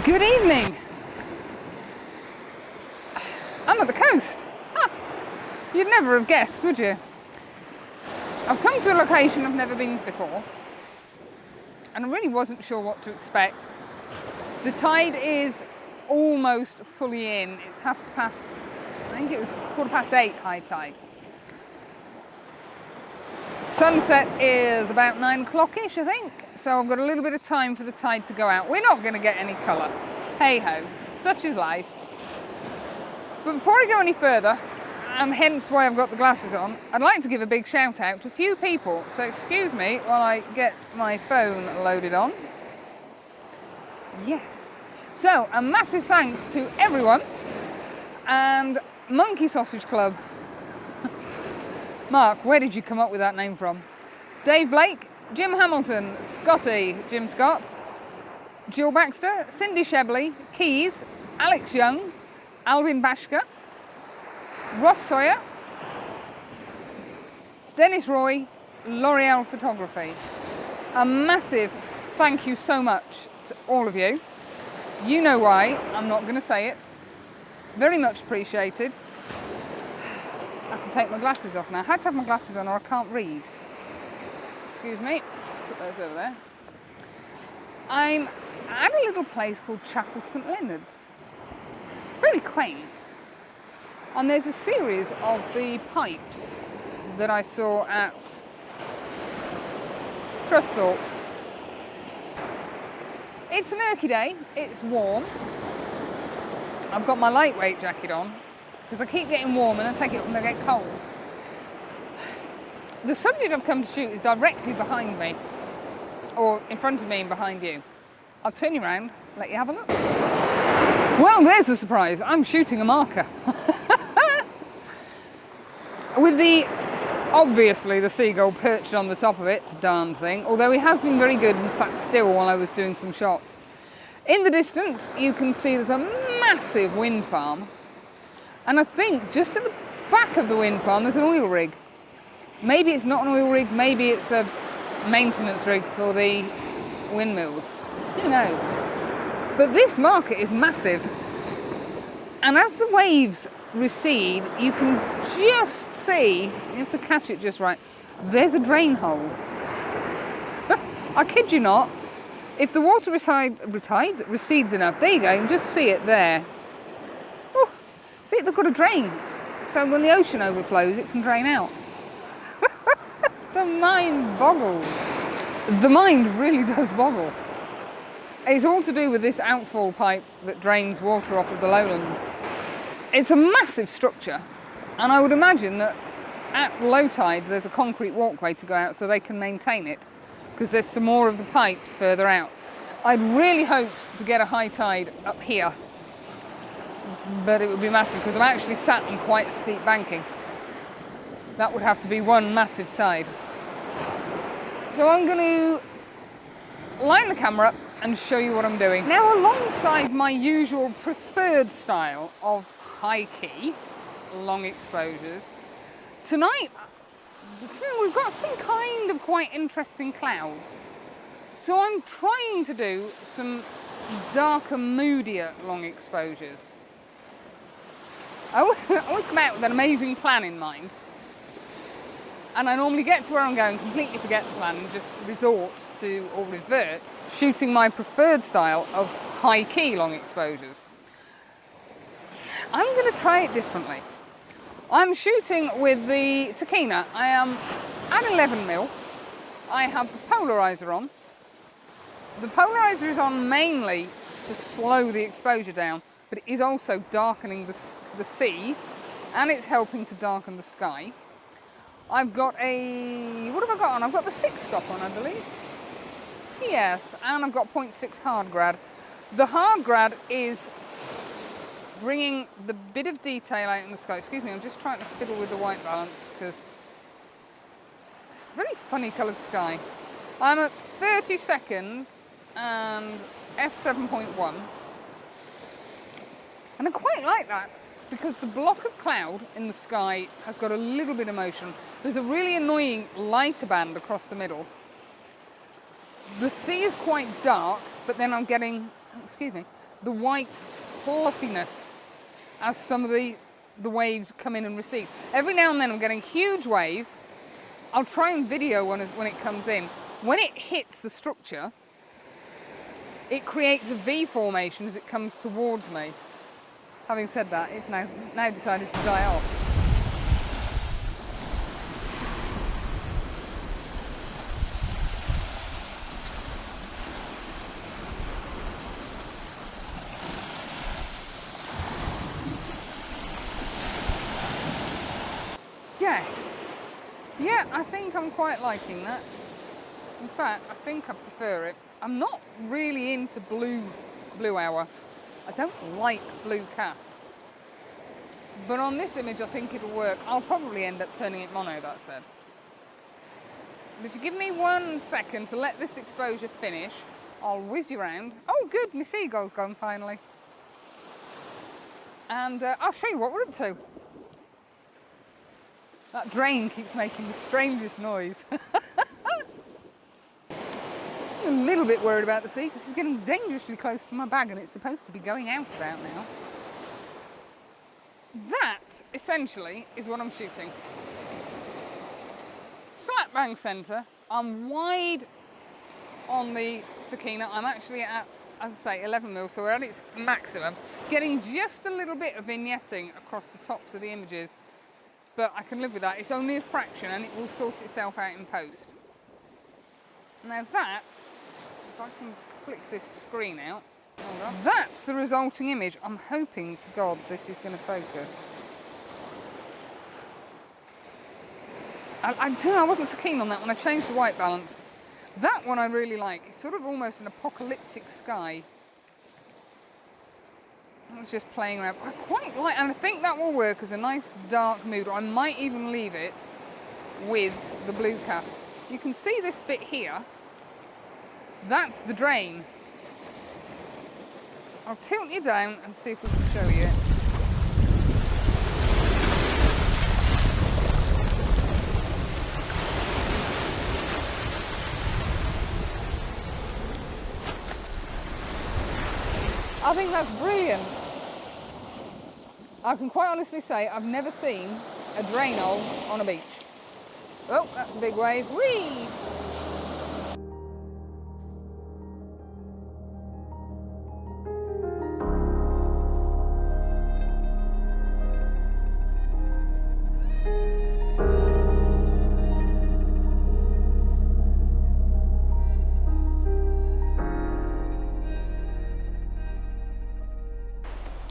Good evening. I'm at the coast. Huh. You'd never have guessed, would you? I've come to a location I've never been before, and I really wasn't sure what to expect. The tide is almost fully in. It's I think it was 8:15 high tide. Sunset is about 9 o'clock-ish, I think, so I've got a little bit of time for the tide to go out. We're not going to get any colour. Hey-ho, such is life. But before I go any further, and hence why I've got the glasses on, I'd like to give a big shout out to a few people, so excuse me while I get my phone loaded on. Yes. So, a massive thanks to everyone, and Monkey Sausage Club. Mark, where did you come up with that name from? Dave Blake, Jim Hamilton, Scotty, Jim Scott, Jill Baxter, Cindy Shebley, Keys, Alex Young, Alvin Bashka, Ross Sawyer, Dennis Roy, L'Oreal Photography. A massive thank you so much to all of you. You know why, I'm not going to say it. Very much appreciated. I can take my glasses off now. I had to have my glasses on or I can't read. Excuse me. Put those over there. I'm at a little place called Chapel St Leonard's. It's very quaint. And there's a series of the pipes that I saw at Trustthorpe. It's a murky day. It's warm. I've got my lightweight jacket on, because I keep getting warm and I take it when I get cold. The subject I've come to shoot is directly behind me, or in front of me and behind you. I'll turn you around, let you have a look. Well, there's a surprise. I'm shooting a marker. With obviously the seagull perched on the top of it, darn thing, although he has been very good and sat still while I was doing some shots. In the distance, you can see there's a massive wind farm. And I think just at the back of the wind farm there's an oil rig. Maybe it's not an oil rig, maybe it's a maintenance rig for the windmills. Who knows? But this market is massive. And as the waves recede, you can just see, you have to catch it just right, there's a drain hole. I kid you not, if the water recedes enough, there you go, you can just see it there. See, they've got a drain, so when the ocean overflows, it can drain out. The mind boggles. The mind really does boggle. It's all to do with this outfall pipe that drains water off of the lowlands. It's a massive structure, and I would imagine that at low tide, there's a concrete walkway to go out so they can maintain it, because there's some more of the pipes further out. I'd really hoped to get a high tide up here, but it would be massive because I'm actually sat on quite a steep banking. That would have to be one massive tide. So I'm going to line the camera up and show you what I'm doing. Now, alongside my usual preferred style of high key, long exposures, tonight we've got some kind of quite interesting clouds. So I'm trying to do some darker, moodier long exposures. I always come out with an amazing plan in mind, and I normally get to where I'm going, completely forget the plan and just resort to, or revert, shooting my preferred style of high key long exposures. I'm going to try it differently. I'm shooting with the Takina. I am at 11mm. I have the polarizer on. The polarizer is on mainly to slow the exposure down, but it is also darkening the sea, and it's helping to darken the sky. I've got a, what have I got on? I've got the 6 stop on, I believe. Yes, and I've got 0.6 hard grad. The hard grad is bringing the bit of detail out in the sky. Excuse me, I'm just trying to fiddle with the white balance because it's a very funny coloured sky. I'm at 30 seconds and f7.1. And I quite like that because the block of cloud in the sky has got a little bit of motion. There's a really annoying lighter band across the middle. The sea is quite dark, but then I'm getting, excuse me, the white fluffiness as some of the waves come in and recede. Every now and then I'm getting a huge wave. I'll try and video when it comes in. When it hits the structure, it creates a V formation as it comes towards me. Having said that, it's now decided to die off. Yes. Yeah, I think I'm quite liking that. In fact, I think I prefer it. I'm not really into blue hour. I don't like blue casts. But on this image, I think it'll work. I'll probably end up turning it mono, that said. But if you give me 1 second to let this exposure finish, I'll whiz you around. Oh, good, my seagull's gone finally. And I'll show you what we're up to. That drain keeps making the strangest noise. I'm a little bit worried about the sea because it's getting dangerously close to my bag and it's supposed to be going out about now. That, essentially, is what I'm shooting. Slap bang centre. I'm wide on the Sakina. I'm actually at, as I say, 11mm, so we're at its maximum. Getting just a little bit of vignetting across the tops of the images, but I can live with that. It's only a fraction and it will sort itself out in post. Now that, if I can flick this screen out, that's the resulting image. I'm hoping to God this is going to focus. I don't know, I wasn't so keen on that one. I changed the white balance. That one I really like. It's sort of almost an apocalyptic sky. I was just playing around. I quite like, and I think that will work as a nice dark mood. Or I might even leave it with the blue cast. You can see this bit here. That's the drain. I'll tilt you down and see if we can show you it. I think that's brilliant. I can quite honestly say I've never seen a drain hole on a beach. Oh, that's a big wave. Whee!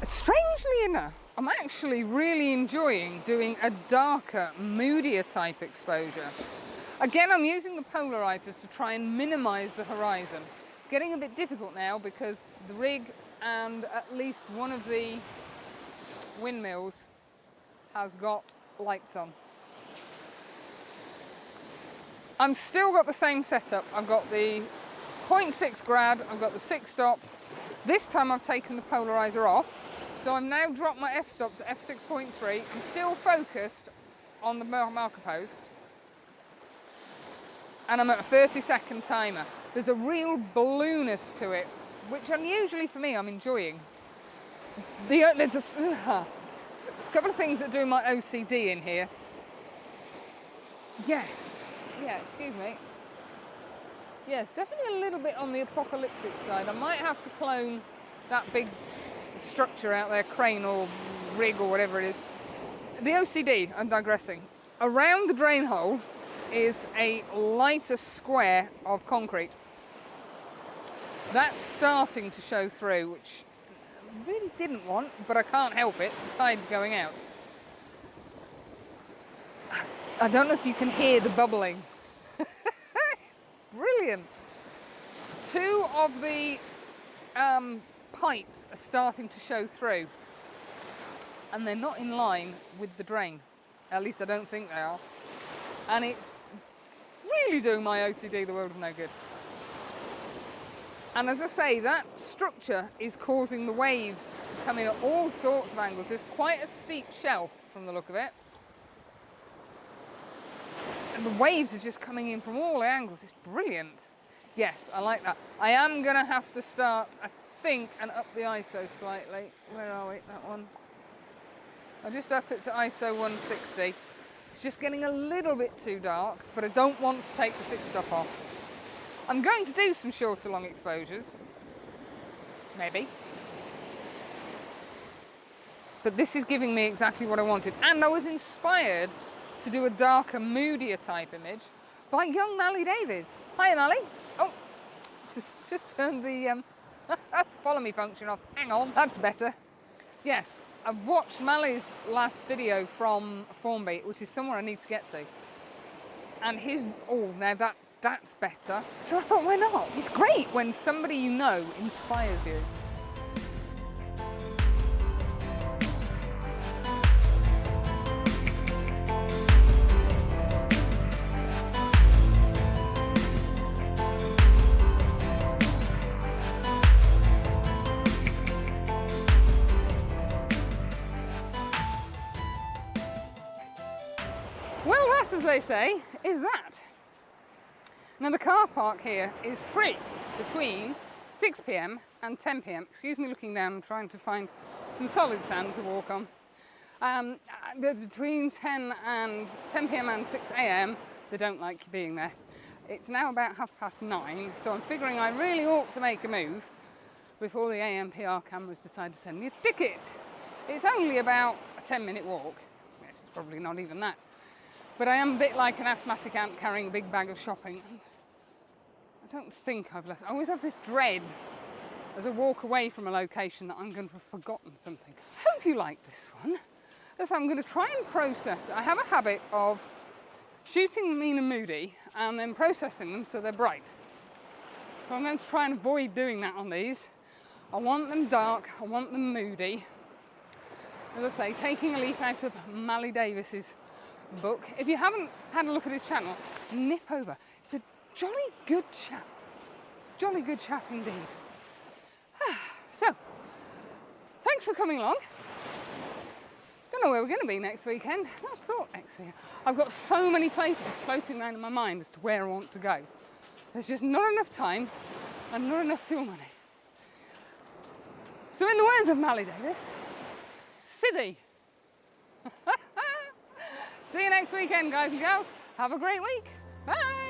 Strangely enough, I'm actually really enjoying doing a darker, moodier type exposure. Again, I'm using the polarizer to try and minimize the horizon. It's getting a bit difficult now because the rig and at least one of the windmills has got lights on. I'm still got the same setup. I've got the 0.6 grad, I've got the 6 stop. This time I've taken the polarizer off. So I've now dropped my f-stop to f6.3. I'm still focused on the marker post. And I'm at a 30-second timer. There's a real ballooness to it, which unusually for me I'm enjoying. There's a couple of things that do my OCD in here. Yes. Yeah, excuse me. Yes, definitely a little bit on the apocalyptic side. I might have to clone that big structure out there, crane or rig or whatever it is. The OCD, I'm digressing. Around the drain hole is a lighter square of concrete. That's starting to show through, which I really didn't want, but I can't help it. The tide's going out. I don't know if you can hear the bubbling. It's brilliant. Two of the pipes are starting to show through, and they're not in line with the drain. At least I don't think they are. And it's really doing my OCD the world of no good. And as I say, that structure is causing the waves to come in at all sorts of angles. There's quite a steep shelf from the look of it. And the waves are just coming in from all angles. It's brilliant. Yes, I like that. I am going to have to start, I think, and up the ISO slightly. Where are we? That one. I'll just up it to ISO 160. It's just getting a little bit too dark, but I don't want to take the 6 stop off. I'm going to do some shorter long exposures. Maybe. But this is giving me exactly what I wanted. And I was inspired to do a darker, moodier type image by young Mally Davies. Hiya, Mally. Oh, just turned the follow me function off. Hang on, that's better. Yes, I've watched Mally's last video from Formby, which is somewhere I need to get to. And his, oh, now that's better. So I thought, why not? It's great when somebody you know inspires you. Well, that, as they say, is that. Now the car park here is free between 6 p.m. and 10 p.m. Excuse me looking down, I'm trying to find some solid sand to walk on. Between 10 p.m. and 6 a.m. they don't like you being there. It's now about 9:30, so I'm figuring I really ought to make a move before the AMPR cameras decide to send me a ticket. It's only about a 10-minute walk. It's probably not even that. But I am a bit like an asthmatic ant carrying a big bag of shopping. I don't think I've left. I always have this dread as I walk away from a location that I'm going to have forgotten something. I hope you like this one. So I'm going to try and process it. I have a habit of shooting mean and moody and then processing them so they're bright. So I'm going to try and avoid doing that on these. I want them dark, I want them moody. As I say, taking a leaf out of Mally Davies's book. If you haven't had a look at his channel, nip over. It's a jolly good chap. Jolly good chap indeed. So, thanks for coming along. Don't know where we're going to be next weekend. I thought next weekend. I've got so many places floating around in my mind as to where I want to go. There's just not enough time and not enough fuel money. So in the words of Mally Davies, Sydney. See you next weekend, guys and girls. Have a great week. Bye.